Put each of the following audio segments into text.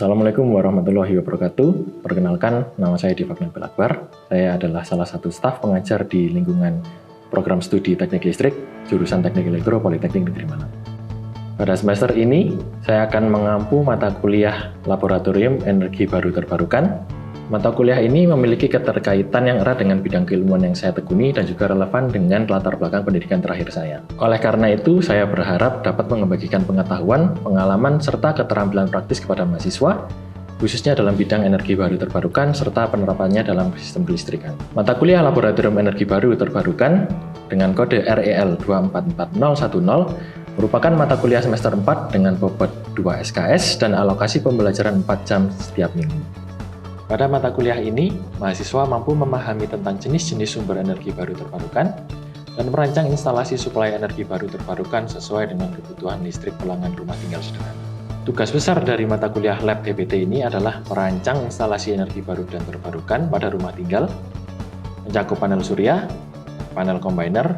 Assalamualaikum warahmatullahi wabarakatuh. Perkenalkan, nama saya Divak Nabil Akbar. Saya adalah salah satu staf pengajar di lingkungan program studi Teknik Listrik, jurusan Teknik Elektro Politeknik Negeri Malang. Pada semester ini, saya akan mengampu mata kuliah Laboratorium Energi Baru Terbarukan. Mata kuliah ini memiliki keterkaitan yang erat dengan bidang keilmuan yang saya tekuni dan juga relevan dengan latar belakang pendidikan terakhir saya. Oleh karena itu, saya berharap dapat membagikan pengetahuan, pengalaman, serta keterampilan praktis kepada mahasiswa, khususnya dalam bidang energi baru terbarukan serta penerapannya dalam sistem kelistrikan. Mata kuliah Laboratorium Energi Baru Terbarukan dengan kode REL 244010 merupakan mata kuliah semester 4 dengan bobot 2 SKS dan alokasi pembelajaran 4 jam setiap minggu. Pada mata kuliah ini, mahasiswa mampu memahami tentang jenis-jenis sumber energi baru terbarukan dan merancang instalasi suplai energi baru terbarukan sesuai dengan kebutuhan listrik pelanggan rumah tinggal sederhana. Tugas besar dari mata kuliah Lab EBT ini adalah merancang instalasi energi baru dan terbarukan pada rumah tinggal, mencakup panel surya, panel combiner,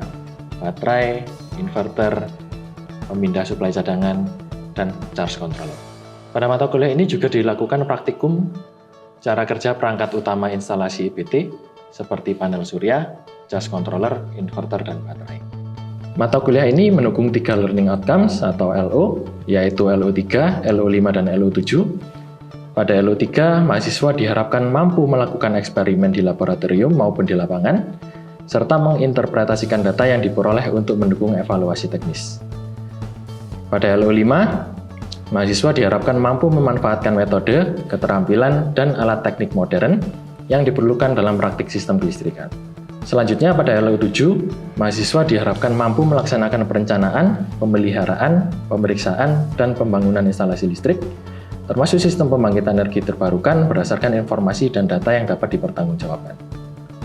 baterai, inverter, pemindah suplai cadangan, dan charge controller. Pada mata kuliah ini juga dilakukan praktikum cara kerja perangkat utama instalasi EBT seperti panel surya, charge controller, inverter, dan baterai. Mata kuliah ini mendukung 3 learning outcomes atau LO, yaitu LO3, LO5, dan LO7. Pada LO3, mahasiswa diharapkan mampu melakukan eksperimen di laboratorium maupun di lapangan, serta menginterpretasikan data yang diperoleh untuk mendukung evaluasi teknis. Pada LO5, mahasiswa diharapkan mampu memanfaatkan metode, keterampilan, dan alat teknik modern yang diperlukan dalam praktik sistem kelistrikan. Selanjutnya pada LO7, mahasiswa diharapkan mampu melaksanakan perencanaan, pemeliharaan, pemeriksaan, dan pembangunan instalasi listrik, termasuk sistem pembangkit energi terbarukan berdasarkan informasi dan data yang dapat dipertanggungjawabkan.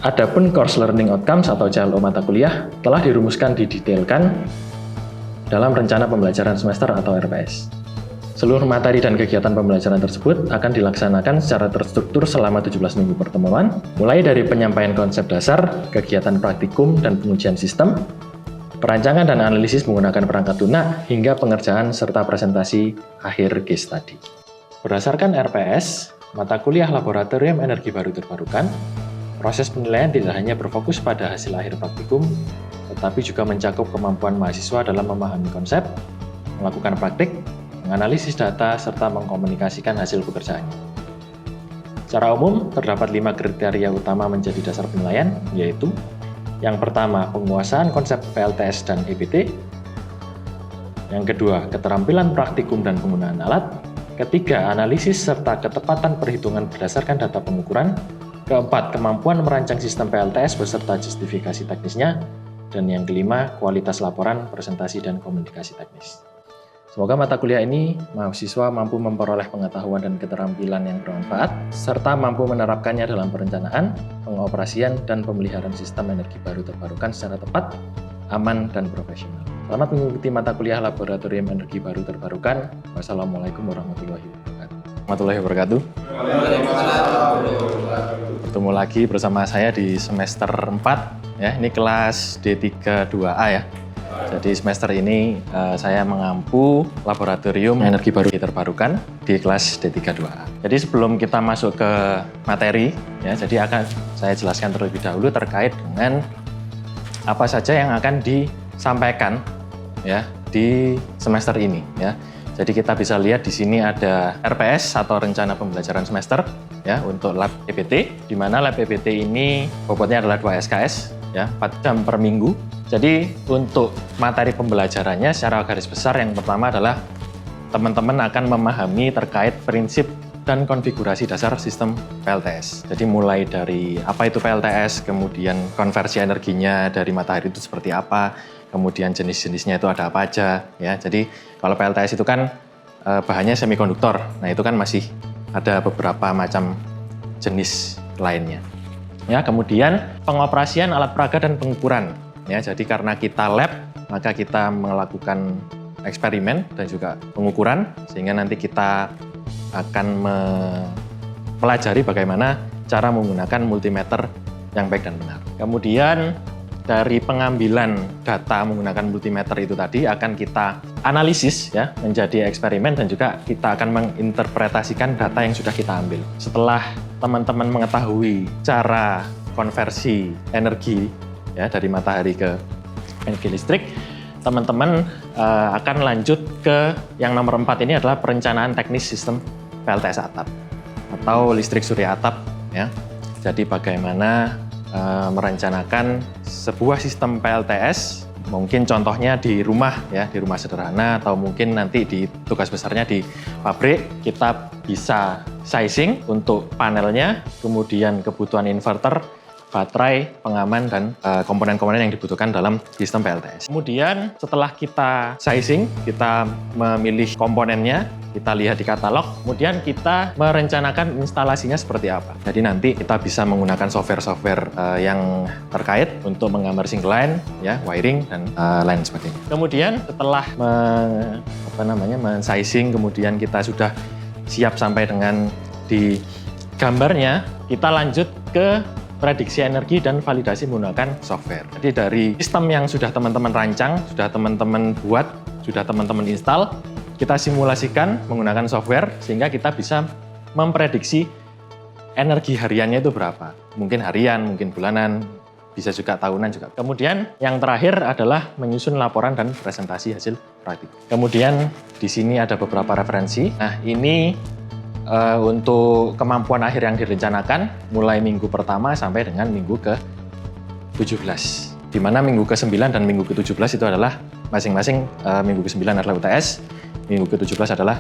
Adapun Course Learning Outcomes atau CLO mata kuliah telah dirumuskan didetailkan dalam rencana pembelajaran semester atau RPS. Seluruh materi dan kegiatan pembelajaran tersebut akan dilaksanakan secara terstruktur selama 17 minggu pertemuan, mulai dari penyampaian konsep dasar, kegiatan praktikum dan pengujian sistem, perancangan dan analisis menggunakan perangkat lunak, hingga pengerjaan serta presentasi akhir case study. Berdasarkan RPS, mata kuliah Laboratorium Energi Baru Terbarukan, proses penilaian tidak hanya berfokus pada hasil akhir praktikum, tetapi juga mencakup kemampuan mahasiswa dalam memahami konsep, melakukan praktik, menganalisis data, serta mengkomunikasikan hasil pekerjaannya. Secara umum, terdapat 5 kriteria utama menjadi dasar penilaian, yaitu yang pertama, penguasaan konsep PLTS dan EBT, yang kedua, keterampilan praktikum dan penggunaan alat, ketiga, analisis serta ketepatan perhitungan berdasarkan data pengukuran, keempat, kemampuan merancang sistem PLTS beserta justifikasi teknisnya, dan yang kelima, kualitas laporan, presentasi, dan komunikasi teknis. Semoga mata kuliah ini mahasiswa mampu memperoleh pengetahuan dan keterampilan yang bermanfaat, serta mampu menerapkannya dalam perencanaan, pengoperasian, dan pemeliharaan sistem energi baru terbarukan secara tepat, aman, dan profesional. Selamat mengikuti mata kuliah Laboratorium Energi Baru Terbarukan. Wassalamualaikum warahmatullahi wabarakatuh. Bertemu lagi bersama saya di semester 4, ya. Ini kelas D32A ya. Jadi semester ini saya mengampu Laboratorium Energi Baru Terbarukan di kelas D32A. Jadi sebelum kita masuk ke materi, ya, jadi akan saya jelaskan terlebih dahulu terkait dengan apa saja yang akan disampaikan ya di semester ini. Ya. Jadi kita bisa lihat di sini ada RPS atau rencana pembelajaran semester ya untuk Lab EBT, di mana Lab EBT ini bobotnya adalah 2 SKS ya, 4 jam per minggu. Jadi untuk materi pembelajarannya secara garis besar yang pertama adalah teman-teman akan memahami terkait prinsip dan konfigurasi dasar sistem PLTS. Jadi mulai dari apa itu PLTS, kemudian konversi energinya dari matahari itu seperti apa, kemudian jenis-jenisnya itu ada apa aja. Ya. Jadi kalau PLTS itu kan bahannya semikonduktor, nah itu kan masih ada beberapa macam jenis lainnya. Ya, kemudian pengoperasian alat peraga dan pengukuran. Ya, jadi karena kita lab, maka kita melakukan eksperimen dan juga pengukuran, sehingga nanti kita akan mempelajari bagaimana cara menggunakan multimeter yang baik dan benar. Kemudian dari pengambilan data menggunakan multimeter itu tadi akan kita analisis ya menjadi eksperimen dan juga kita akan menginterpretasikan data yang sudah kita ambil. Setelah teman-teman mengetahui cara konversi energi ya dari matahari ke energi listrik, teman-teman akan lanjut ke yang nomor 4 ini adalah perencanaan teknis sistem PLTS atap atau listrik surya atap ya. Jadi bagaimana merencanakan sebuah sistem PLTS, mungkin contohnya di rumah ya, di rumah sederhana atau mungkin nanti di tugas besarnya di pabrik, kita bisa sizing untuk panelnya, kemudian kebutuhan inverter, baterai, pengaman, dan komponen-komponen yang dibutuhkan dalam sistem PLTS. Kemudian setelah kita sizing, kita memilih komponennya, kita lihat di katalog, kemudian kita merencanakan instalasinya seperti apa. Jadi nanti kita bisa menggunakan software-software yang terkait untuk menggambar single line, ya, wiring, dan lain sebagainya. Kemudian setelah men-sizing, kemudian kita sudah siap sampai dengan di gambarnya, kita lanjut ke prediksi energi dan validasi menggunakan software. Jadi dari sistem yang sudah teman-teman rancang, sudah teman-teman buat, sudah teman-teman install, kita simulasikan menggunakan software sehingga kita bisa memprediksi energi hariannya itu berapa. Mungkin harian, mungkin bulanan, bisa juga tahunan juga. Kemudian yang terakhir adalah menyusun laporan dan presentasi hasil praktik. Kemudian di sini ada beberapa referensi. Nah, ini untuk kemampuan akhir yang direncanakan mulai minggu pertama sampai dengan minggu ke-17. Di mana minggu ke-9 dan minggu ke-17 itu adalah masing-masing minggu ke-9 adalah UTS, minggu ke-17 adalah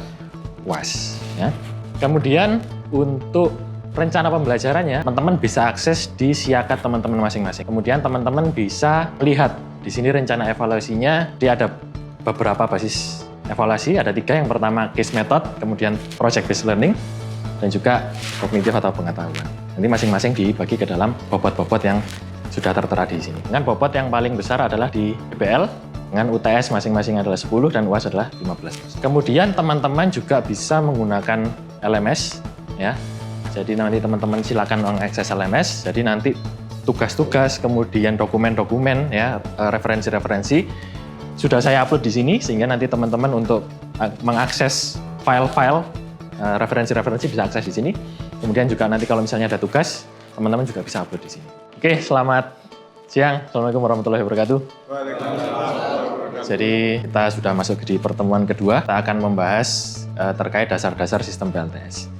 UAS. Ya. Kemudian untuk rencana pembelajarannya, teman-teman bisa akses di siakat teman-teman masing-masing. Kemudian teman-teman bisa lihat di sini rencana evaluasinya, dia ada beberapa basis evaluasi, ada 3. Yang pertama case method, kemudian project based learning, dan juga kognitif atau pengetahuan. Nanti masing-masing dibagi ke dalam bobot-bobot yang sudah tertera di sini. Dengan bobot yang paling besar adalah di BPL, dengan UTS masing-masing adalah 10 dan UAS adalah 15. Kemudian teman-teman juga bisa menggunakan LMS ya. Jadi nanti teman-teman silakan mengakses LMS. Jadi nanti tugas-tugas, kemudian dokumen-dokumen ya, referensi-referensi sudah saya upload di sini sehingga nanti teman-teman untuk mengakses file-file referensi-referensi bisa akses di sini. Kemudian juga nanti kalau misalnya ada tugas, teman-teman juga bisa upload di sini. Oke, selamat siang. Assalamualaikum warahmatullahi wabarakatuh. Jadi kita sudah masuk di pertemuan kedua. Kita akan membahas terkait dasar-dasar sistem PLTS.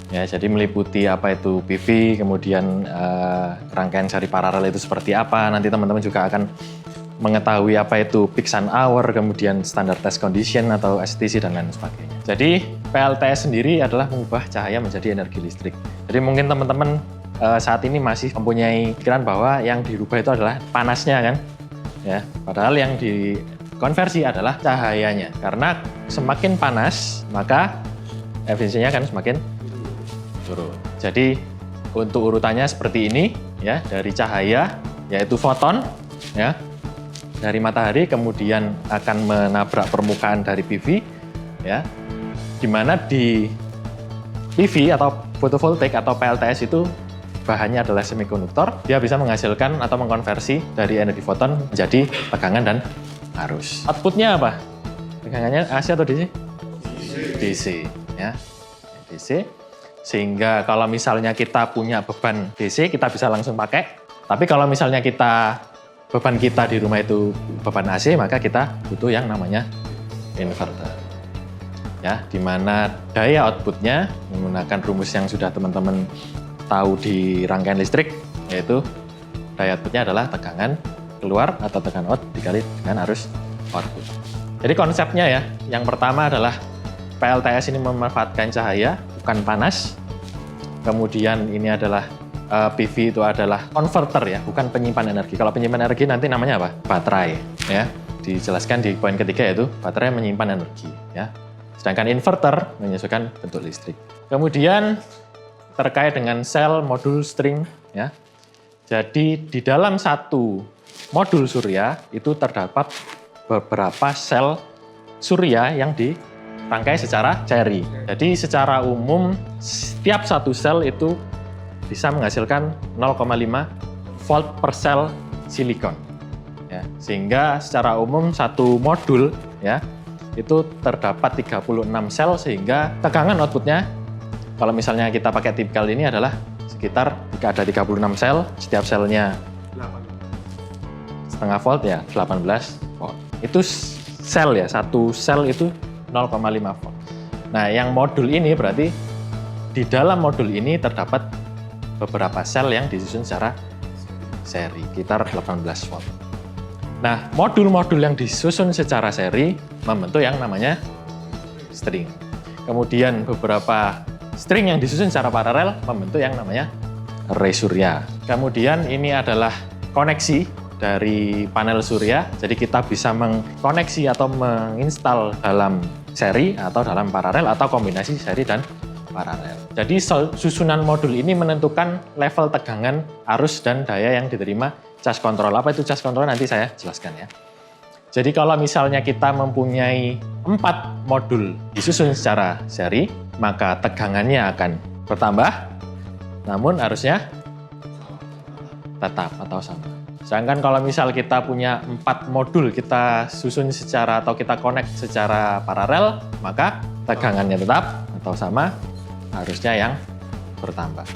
Ya, jadi meliputi apa itu PV, kemudian rangkaian seri paralel itu seperti apa. Nanti teman-teman juga akan mengetahui apa itu peak sun hour, kemudian standar test condition atau STC dan lain sebagainya. Jadi PLTS sendiri adalah mengubah cahaya menjadi energi listrik. Jadi mungkin teman-teman saat ini masih mempunyai pikiran bahwa yang dirubah itu adalah panasnya kan, ya. Padahal yang dikonversi adalah cahayanya. Karena semakin panas maka efisiensinya kan semakin turun. Jadi untuk urutannya seperti ini, ya, dari cahaya yaitu foton, ya. Dari matahari kemudian akan menabrak permukaan dari PV, ya, di mana di PV atau fotovoltaik atau PLTS itu bahannya adalah semikonduktor, dia bisa menghasilkan atau mengkonversi dari energi foton menjadi tegangan dan arus. Outputnya apa? Tegangannya AC atau DC? DC, ya, DC. Sehingga kalau misalnya kita punya beban DC, kita bisa langsung pakai. Tapi kalau misalnya beban kita di rumah itu beban AC, maka kita butuh yang namanya inverter. Ya, di mana daya outputnya menggunakan rumus yang sudah teman-teman tahu di rangkaian listrik, yaitu daya outputnya adalah tegangan keluar atau tegangan out dikali dengan arus output. Jadi konsepnya ya, yang pertama adalah PLTS ini memanfaatkan cahaya, bukan panas. Kemudian ini adalah PV itu adalah konverter ya, bukan penyimpan energi. Kalau penyimpan energi nanti namanya apa? Baterai ya. Dijelaskan di poin ketiga yaitu baterai menyimpan energi ya. Sedangkan inverter menyesuaikan bentuk listrik. Kemudian terkait dengan sel modul string ya. Jadi di dalam satu modul surya itu terdapat beberapa sel surya yang dirangkai secara seri. Jadi secara umum setiap satu sel itu bisa menghasilkan 0,5 volt per sel silikon. Ya, sehingga secara umum satu modul ya itu terdapat 36 sel, sehingga tegangan outputnya kalau misalnya kita pakai tipikal ini adalah sekitar jika ada 36 sel, setiap selnya 0,5 volt ya 18 volt. Itu sel ya, satu sel itu 0,5 volt. Nah, yang modul ini berarti di dalam modul ini terdapat beberapa sel yang disusun secara seri, sekitar 18 volt. Nah, modul-modul yang disusun secara seri membentuk yang namanya string. Kemudian beberapa string yang disusun secara paralel membentuk yang namanya array surya. Kemudian ini adalah koneksi dari panel surya, jadi kita bisa mengkoneksi atau menginstal dalam seri atau dalam paralel atau kombinasi seri dan paralel. Jadi susunan modul ini menentukan level tegangan, arus, dan daya yang diterima charge control. Apa itu charge control? Nanti saya jelaskan ya. Jadi kalau misalnya kita mempunyai 4 modul disusun secara seri, maka tegangannya akan bertambah, namun arusnya tetap atau sama. Sedangkan kalau misal kita punya 4 modul kita susun secara atau kita connect secara paralel, maka tegangannya tetap atau sama, arusnya yang bertambah.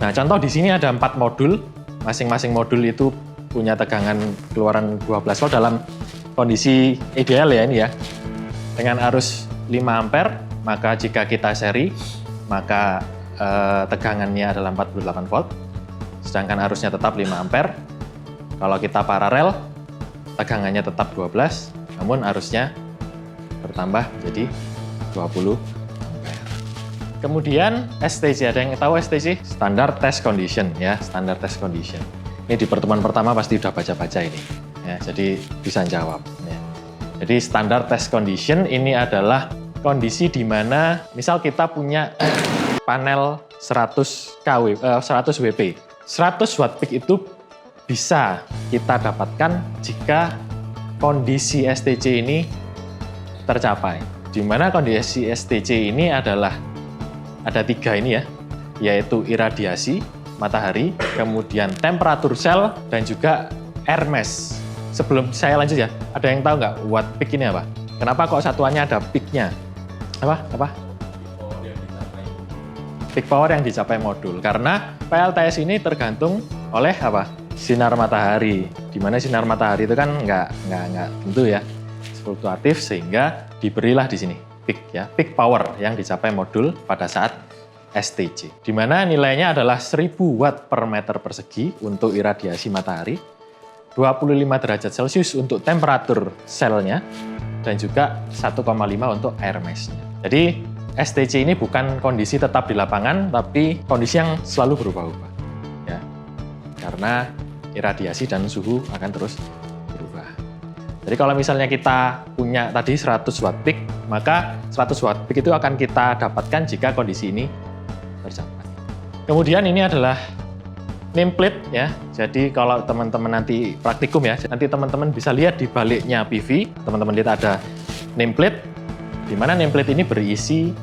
Nah, contoh di sini ada 4 modul. Masing-masing modul itu punya tegangan keluaran 12 volt dalam kondisi ideal ya ini ya. Dengan arus 5 ampere, maka jika kita seri, maka tegangannya adalah 48 volt. Sedangkan arusnya tetap 5 ampere. Kalau kita paralel, tegangannya tetap 12, namun arusnya bertambah jadi 20 ampere. Kemudian STC, ada yang tahu STC? Standard Test Condition ya, Standard Test Condition. Ini di pertemuan pertama pasti udah baca-baca ini, ya, jadi bisa jawab. Ya. Jadi Standard Test Condition ini adalah kondisi di mana misal kita punya panel 100 WP. 100 watt peak itu bisa kita dapatkan jika kondisi STC ini tercapai. Di mana kondisi STC ini adalah ada 3 ini ya, yaitu iradiasi matahari, kemudian temperatur sel, dan juga air mass. Sebelum saya lanjut ya, ada yang tahu nggak watt peak ini apa? Kenapa kok satuannya ada peak-nya? Apa? Peak power yang dicapai modul. Karena PLTS ini tergantung oleh apa? Sinar matahari. Di mana sinar matahari itu kan nggak tentu ya, fluktuatif, sehingga diberilah di sini peak ya, peak power yang dicapai modul pada saat STC. Di mana nilainya adalah 1000 watt per meter persegi untuk iradiasi matahari, 25 derajat Celcius untuk temperatur selnya, dan juga 1,5 untuk air mass-nya. Jadi STC ini bukan kondisi tetap di lapangan, tapi kondisi yang selalu berubah-ubah. Ya, karena iradiasi dan suhu akan terus berubah. Jadi kalau misalnya kita punya tadi 100 watt peak, maka 100 watt peak itu akan kita dapatkan jika kondisi ini tercapai. Kemudian ini adalah nameplate ya. Jadi kalau teman-teman nanti praktikum ya, nanti teman-teman bisa lihat di baliknya PV, teman-teman lihat ada nameplate, di mana nameplate ini berisi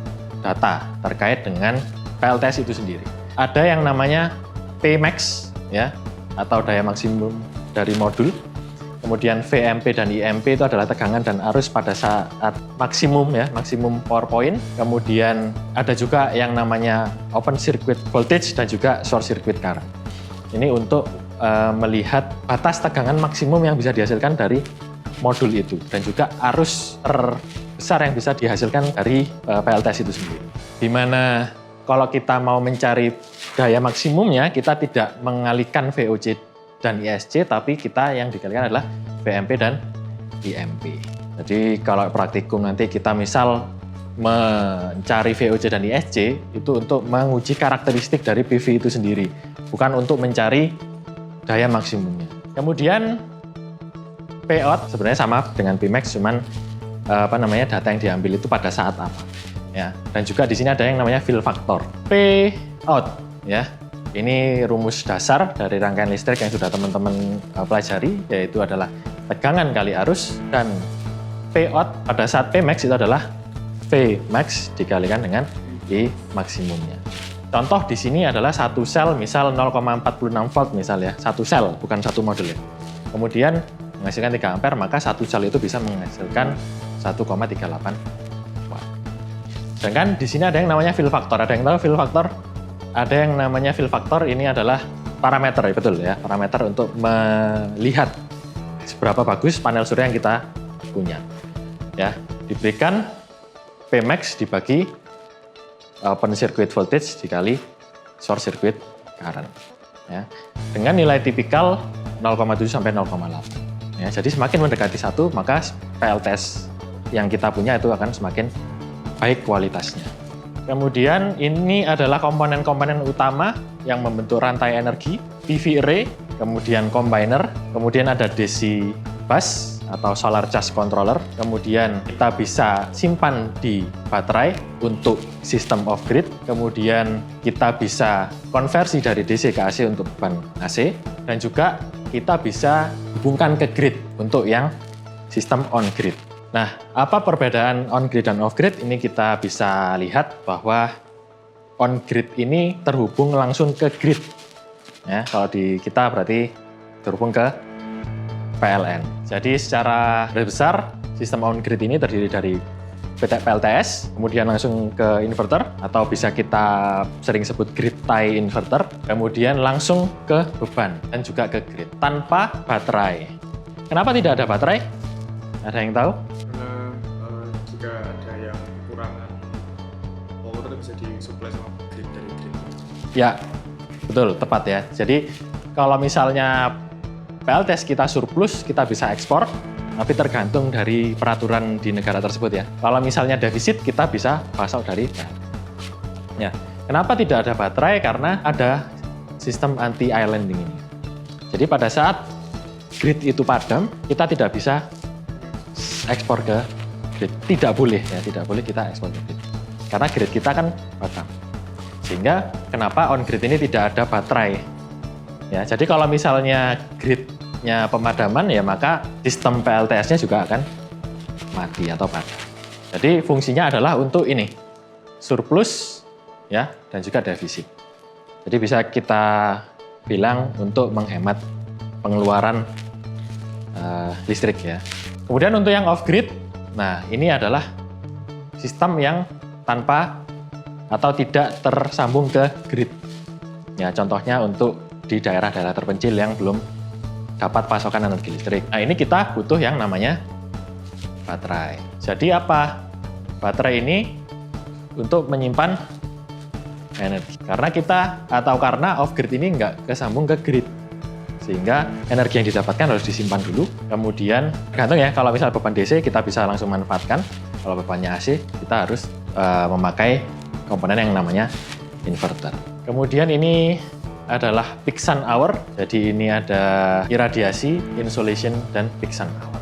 data terkait dengan PLTS itu sendiri. Ada yang namanya Pmax ya, atau daya maksimum dari modul. Kemudian VMP dan IMP itu adalah tegangan dan arus pada saat maksimum ya, maksimum power point. Kemudian ada juga yang namanya open circuit voltage dan juga short circuit current. Ini untuk melihat batas tegangan maksimum yang bisa dihasilkan dari modul itu, dan juga arus terbesar yang bisa dihasilkan dari PLTS itu sendiri. Di mana kalau kita mau mencari daya maksimumnya, kita tidak mengalihkan VOC dan ISC, tapi kita yang dikalikan adalah VMP dan IMP. Jadi kalau praktikum nanti kita misal mencari VOC dan ISC, itu untuk menguji karakteristik dari PV itu sendiri, bukan untuk mencari daya maksimumnya. Kemudian Pout sebenarnya sama dengan Pmax, cuman data yang diambil itu pada saat apa. Ya, dan juga di sini ada yang namanya fill factor. Pout ya. Ini rumus dasar dari rangkaian listrik yang sudah teman-teman pelajari, yaitu adalah tegangan kali arus, dan Pout pada saat Pmax itu adalah Vmax dikalikan dengan I maksimumnya. Contoh di sini adalah satu sel misal 0,46 volt misal ya, satu sel bukan satu modul ya. kemudian menghasilkan 3 ampere, maka 1 joule itu bisa menghasilkan 1,38 watt. Sedangkan di sini ada yang namanya fill factor. Ada yang tahu fill factor? Ada yang namanya fill factor, ini adalah parameter, ya, betul ya, parameter untuk melihat seberapa bagus panel surya yang kita punya. Ya, diberikan Pmax dibagi open circuit voltage dikali short circuit current. Ya, dengan nilai tipikal 0,7 sampai 0,8. Ya, jadi semakin mendekati 1, maka PLTS yang kita punya itu akan semakin baik kualitasnya. Kemudian ini adalah komponen-komponen utama yang membentuk rantai energi, PV array, kemudian combiner, kemudian ada DC bus atau solar charge controller, kemudian kita bisa simpan di baterai untuk sistem off grid, kemudian kita bisa konversi dari DC ke AC untuk beban AC, dan juga kita bisa hubungkan ke grid untuk yang sistem on grid. Nah, apa perbedaan on grid dan off grid? Ini kita bisa lihat bahwa on grid ini terhubung langsung ke grid. Ya, kalau di kita berarti terhubung ke PLN. Jadi secara besar sistem on grid ini terdiri dari PLTS, kemudian langsung ke inverter, atau bisa kita sering sebut grid tie inverter, kemudian langsung ke beban dan juga ke grid tanpa baterai. Kenapa tidak ada baterai? Ada yang tahu? Karena jika ada yang kekurangan power bisa disuplai sama grid dari grid. Ya, betul, tepat ya. Jadi kalau misalnya PLTS kita surplus, kita bisa ekspor, tapi tergantung dari peraturan di negara tersebut ya. Kalau misalnya defisit, kita bisa pasok dari PLTS. Ya, kenapa tidak ada baterai? Karena ada sistem anti islanding ini. Jadi pada saat grid itu padam, kita tidak bisa ekspor ke grid. Tidak boleh ya, tidak boleh kita ekspor ke grid. Karena grid kita kan padam. Sehingga kenapa on grid ini tidak ada baterai? Ya, jadi kalau misalnya gridnya pemadaman ya maka sistem PLTS-nya juga akan mati atau padam. Jadi fungsinya adalah untuk ini, surplus ya dan juga defisit. Jadi bisa kita bilang untuk menghemat pengeluaran listrik ya. Kemudian untuk yang off grid, nah ini adalah sistem yang tanpa atau tidak tersambung ke grid. Ya, contohnya untuk di daerah-daerah terpencil yang belum dapat pasokan energi listrik. Nah, ini kita butuh yang namanya baterai. Jadi apa? Baterai ini untuk menyimpan energi. Karena off grid ini nggak kesambung ke grid. Sehingga energi yang didapatkan harus disimpan dulu. Kemudian tergantung ya, kalau misal beban DC kita bisa langsung manfaatkan. Kalau bebannya AC kita harus memakai komponen yang namanya inverter. Kemudian ini adalah peak sun hour. Jadi ini ada iradiasi, insolation, dan peak sun hour.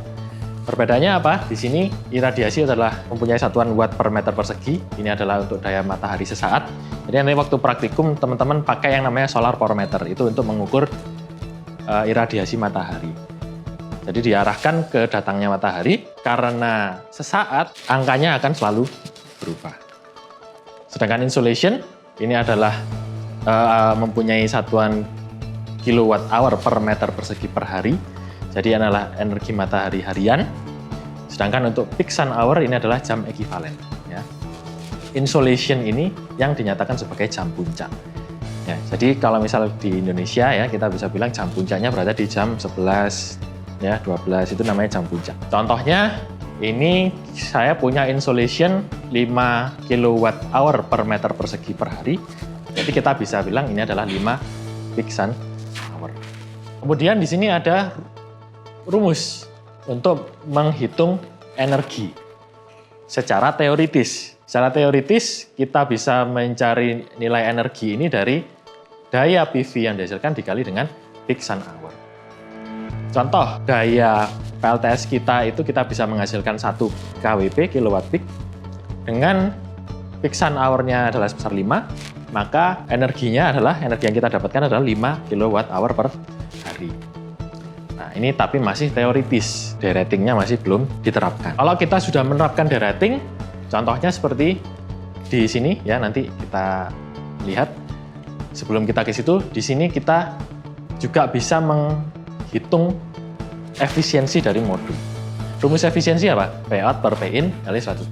Perbedaannya apa? Di sini iradiasi adalah mempunyai satuan watt per meter persegi. Ini adalah untuk daya matahari sesaat. Jadi nanti waktu praktikum teman-teman pakai yang namanya solar power meter. Itu untuk mengukur iradiasi matahari. Jadi diarahkan ke datangnya matahari karena sesaat angkanya akan selalu berubah. Sedangkan insolation ini adalah mempunyai satuan kilowatt hour per meter persegi per hari. Jadi adalah energi matahari harian. Sedangkan untuk peak sun hour ini adalah jam ekivalen. Ya. Insolation ini yang dinyatakan sebagai jam puncak. Ya, jadi kalau misal di Indonesia ya kita bisa bilang jam puncaknya berada di jam 11 ya 12 itu namanya jam puncak. Contohnya ini saya punya insolation 5 kWh per meter persegi per hari. Jadi kita bisa bilang ini adalah 5 peak sun hour. Kemudian di sini ada rumus untuk menghitung energi secara teoritis. Secara teoritis kita bisa mencari nilai energi ini dari daya PV yang dihasilkan dikali dengan peak sun hour. Contoh, daya PLTS kita itu kita bisa menghasilkan 1 kWp, kilowatt peak, dengan peak sun hour-nya adalah sebesar 5, maka energinya adalah, energi yang kita dapatkan adalah 5 kWh per hari. Nah, ini tapi masih teoritis, deratingnya masih belum diterapkan. Kalau kita sudah menerapkan derating, contohnya seperti di sini ya, nanti kita lihat. Sebelum kita ke situ, di sini kita juga bisa menghitung efisiensi dari modul. Rumus efisiensi apa? Payout per P-in kali 100%.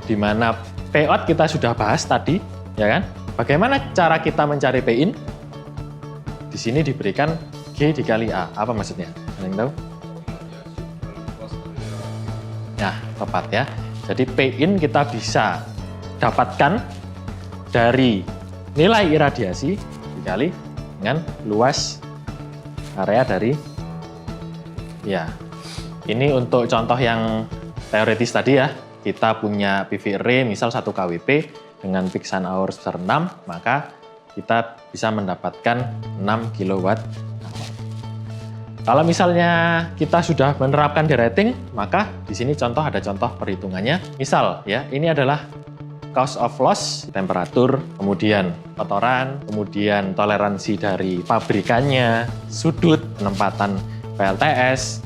Di mana payout kita sudah bahas tadi, ya kan? Bagaimana cara kita mencari P-in? Di sini diberikan G dikali A. Apa maksudnya? Ada yang tahu? Nah, tepat ya. Jadi P-in kita bisa dapatkan dari nilai iradiasi dikali dengan luas area dari, ya, ini untuk contoh yang teoritis tadi ya. Kita punya PV array misal 1 kWp dengan peak sun hour sebesar 6, maka kita bisa mendapatkan 6 kW. Kalau misalnya kita sudah menerapkan derating, maka di sini ada contoh perhitungannya. Misal ya, ini adalah cause of loss, temperatur, kemudian kotoran, kemudian toleransi dari pabrikannya, sudut, penempatan PLTS,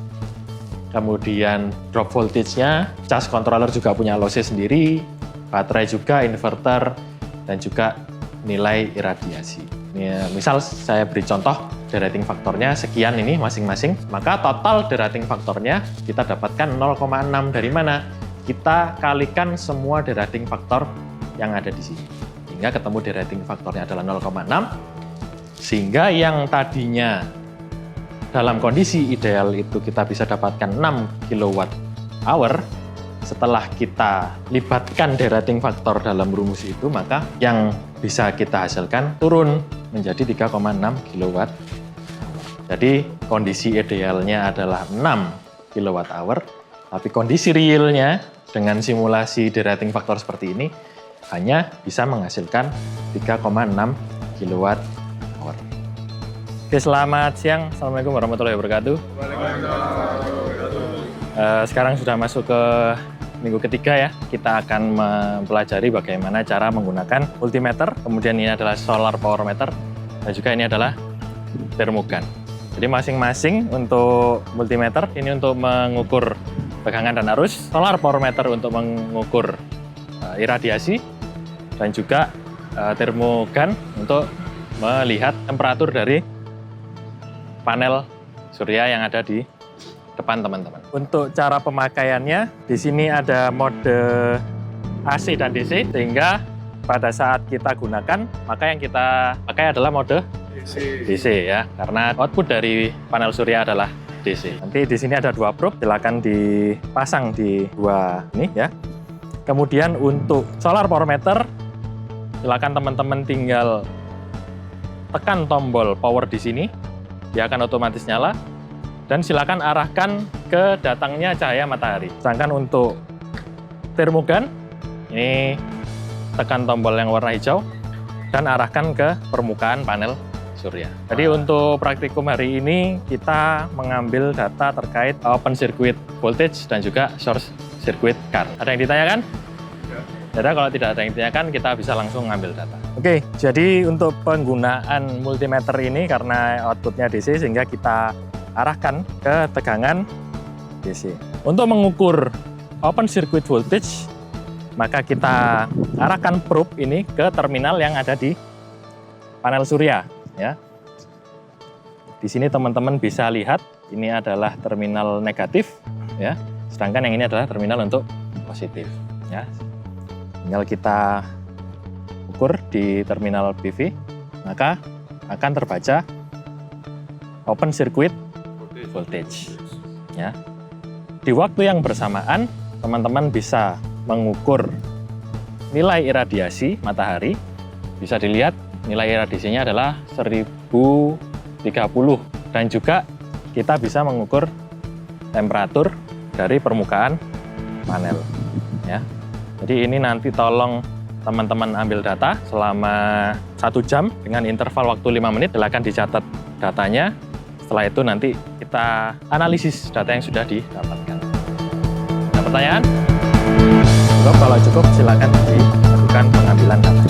kemudian drop voltage-nya, charge controller juga punya lossnya sendiri, baterai juga, inverter, dan juga nilai iradiasi. Misal saya beri contoh derating faktornya sekian ini masing-masing, maka total derating faktornya kita dapatkan 0,6 dari mana? Kita kalikan semua derating faktor yang ada di sini. Hingga ketemu derating faktornya adalah 0,6, sehingga yang tadinya dalam kondisi ideal itu kita bisa dapatkan 6 kWh, setelah kita libatkan derating faktor dalam rumus itu, maka yang bisa kita hasilkan turun menjadi 3,6 kWh. Jadi kondisi idealnya adalah 6 kWh, tapi kondisi realnya dengan simulasi derating faktor seperti ini hanya bisa menghasilkan 3,6 kWh. Oke, selamat siang. Assalamualaikum warahmatullahi wabarakatuh. Sekarang sudah masuk ke minggu ketiga ya. Kita akan mempelajari bagaimana cara menggunakan multimeter. Kemudian ini adalah solar power meter. Dan juga ini adalah thermogun. Jadi masing-masing untuk multimeter ini untuk mengukur tegangan dan arus. Solar power meter untuk mengukur iradiasi. Dan juga thermogun untuk melihat temperatur dari panel surya yang ada di depan teman-teman. Untuk cara pemakaiannya, di sini ada mode AC dan DC, sehingga pada saat kita gunakan, maka yang kita pakai adalah mode DC ya, karena output dari panel surya adalah DC. Nanti di sini ada 2 probe, silakan dipasang di 2 ini ya. Kemudian untuk solar power meter, silakan teman-teman tinggal tekan tombol power di sini. Dia akan otomatis nyala, dan silakan arahkan ke datangnya cahaya matahari. Sedangkan untuk thermogun, ini tekan tombol yang warna hijau, dan arahkan ke permukaan panel surya. Jadi untuk praktikum hari ini, kita mengambil data terkait open circuit voltage dan juga short circuit current. Ada yang ditanyakan? Jadi kalau tidak ada yang ditanyakan, kita bisa langsung ngambil data. Oke, jadi untuk penggunaan multimeter ini karena outputnya DC, sehingga kita arahkan ke tegangan DC. Untuk mengukur open circuit voltage, maka kita arahkan probe ini ke terminal yang ada di panel surya. Ya. Di sini teman-teman bisa lihat, ini adalah terminal negatif, ya. Sedangkan yang ini adalah terminal untuk positif. Ya. Tinggal kita ukur di terminal PV, maka akan terbaca open circuit voltage. Ya. Di waktu yang bersamaan, teman-teman bisa mengukur nilai iradiasi matahari. Bisa dilihat nilai iradiasinya adalah 1030, dan juga kita bisa mengukur temperatur dari permukaan panel. Ya. Jadi ini nanti tolong teman-teman ambil data selama 1 jam dengan interval waktu 5 menit. Silakan dicatat datanya. Setelah itu nanti kita analisis data yang sudah didapatkan. Ada pertanyaan? Kalau cukup silakan dilakukan pengambilan data.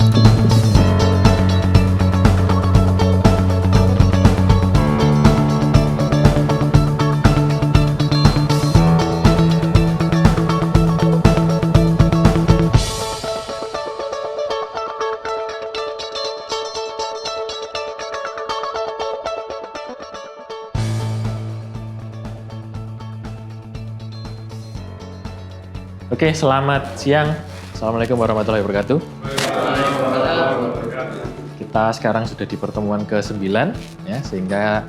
Oke, selamat siang. Assalamualaikum warahmatullahi wabarakatuh. Kita sekarang sudah di pertemuan ke-9, ya, sehingga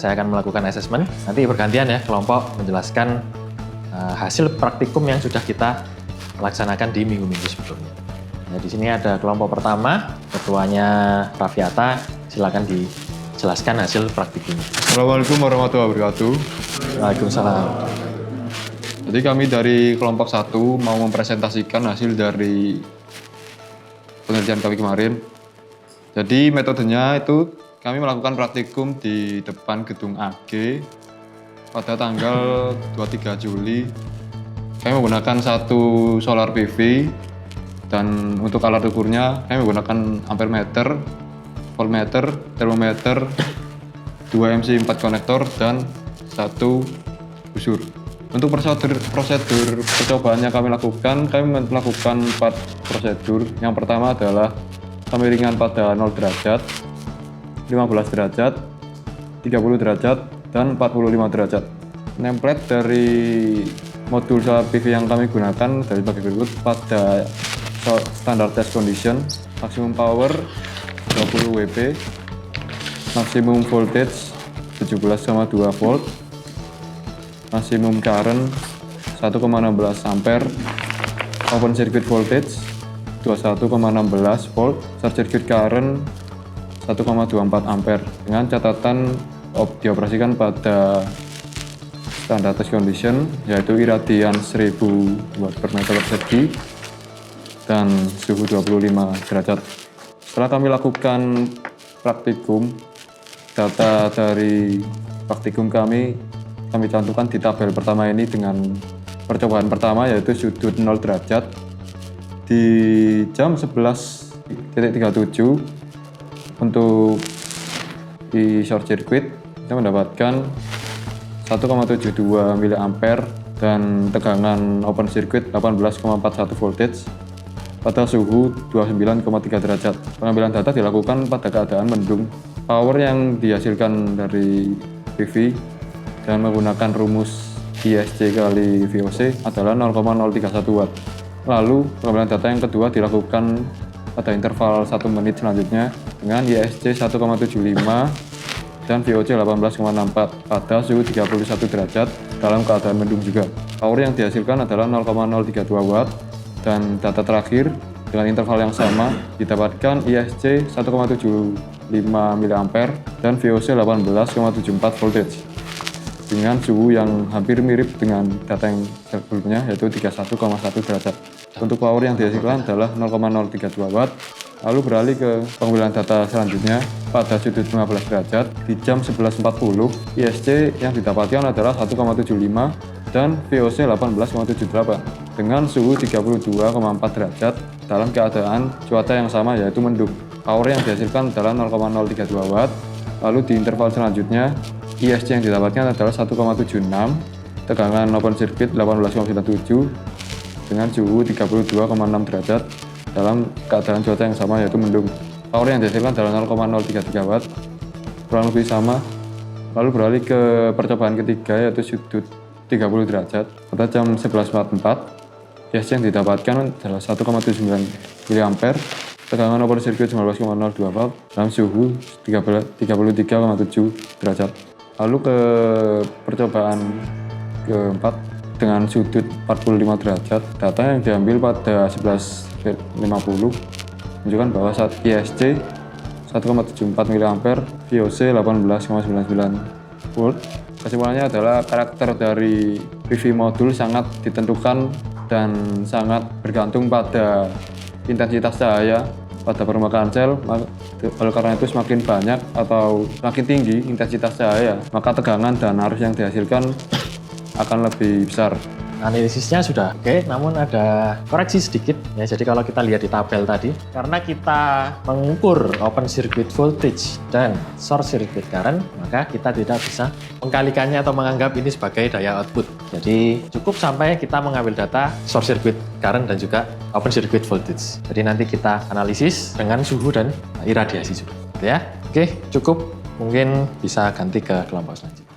saya akan melakukan asesmen. Nanti bergantian ya, kelompok menjelaskan hasil praktikum yang sudah kita laksanakan di minggu-minggu sebelumnya. Nah, di sini ada kelompok pertama, ketuanya Raffiata. Silakan dijelaskan hasil praktikumnya. Assalamualaikum warahmatullahi wabarakatuh. Waalaikumsalam. Jadi kami dari kelompok 1 mau mempresentasikan hasil dari penelitian kami kemarin. Jadi metodenya itu kami melakukan praktikum di depan gedung AG pada tanggal 23 Juli. Kami menggunakan satu solar PV dan untuk alat ukurnya kami menggunakan ampere meter, voltmeter, termometer, 2 MC4 konektor dan 1 busur. Untuk prosedur percobaannya kami melakukan 4 prosedur. Yang pertama adalah kemiringan pada 0 derajat, 15 derajat, 30 derajat, dan 45 derajat. Template dari modul solar PV yang kami gunakan dari sebagai berikut. Pada standar test condition, maksimum power 20 W, maksimum voltage 17,2 volt, maksimum current 1,16 ampere, open circuit voltage 21,16 volt, short circuit current 1,24 ampere. Dengan catatan dioperasikan pada standar test condition, yaitu iradian 1000 watt per meter persegi dan suhu 25 derajat. Setelah kami lakukan praktikum, data dari praktikum kami cantumkan di tabel pertama ini dengan percobaan pertama, yaitu sudut 0 derajat di jam 11.37 untuk di short circuit kita mendapatkan 1,72 mA dan tegangan open circuit 18,41 voltage pada suhu 29,3 derajat. Pengambilan data dilakukan pada keadaan mendung. Power yang dihasilkan dari PV dan menggunakan rumus ISC kali VOC adalah 0,031 watt. Lalu pengambilan data yang kedua dilakukan pada interval 1 menit selanjutnya dengan ISC 1,75 dan VOC 18,64 pada suhu 31 derajat dalam keadaan mendung juga. Power yang dihasilkan adalah 0,032 watt dan data terakhir dengan interval yang sama didapatkan ISC 1,75 mA dan VOC 18,74 voltage dengan suhu yang hampir mirip dengan data yang sebelumnya, yaitu 31,1 derajat. Untuk power yang dihasilkan adalah 0,032 watt. Lalu beralih ke pengambilan data selanjutnya pada sudut 15 derajat di jam 11.40, ISC yang didapatkan adalah 1,75 dan VOC 18,78 dengan suhu 32,4 derajat dalam keadaan cuaca yang sama, yaitu mendung. Power yang dihasilkan adalah 0,032 watt. Lalu di interval selanjutnya ISC yang didapatkan adalah 1,76, tegangan open circuit 18,97 dengan suhu 32,6 derajat dalam keadaan cuaca yang sama, yaitu mendung. Power yang dihasilkan adalah 0,033 watt, kurang lebih sama. Lalu beralih ke percobaan ketiga, yaitu sudut 30 derajat pada jam 11.44. ISC yang didapatkan adalah 1,79 mA, tegangan open circuit 19,02 volt dalam suhu 33,7 derajat. Lalu ke percobaan keempat dengan sudut 45 derajat, data yang diambil pada 11.50 menunjukkan bahwa saat ISC 1,74 mA, VOC 18,99 volt. Kesimpulannya adalah karakter dari PV modul sangat ditentukan dan sangat bergantung pada intensitas cahaya pada permukaan sel. Oleh karena itu semakin banyak atau semakin tinggi intensitas cahaya, maka tegangan dan arus yang dihasilkan akan lebih besar. Analisisnya sudah oke, namun ada koreksi sedikit ya. Jadi kalau kita lihat di tabel tadi, karena kita mengukur open circuit voltage dan short circuit current, maka kita tidak bisa mengkalikannya atau menganggap ini sebagai daya output. Jadi cukup sampai kita mengambil data short circuit current dan juga open circuit voltage. Jadi nanti kita analisis dengan suhu dan iradiasi juga, ya. Oke, cukup. Mungkin bisa ganti ke kelompok selanjutnya.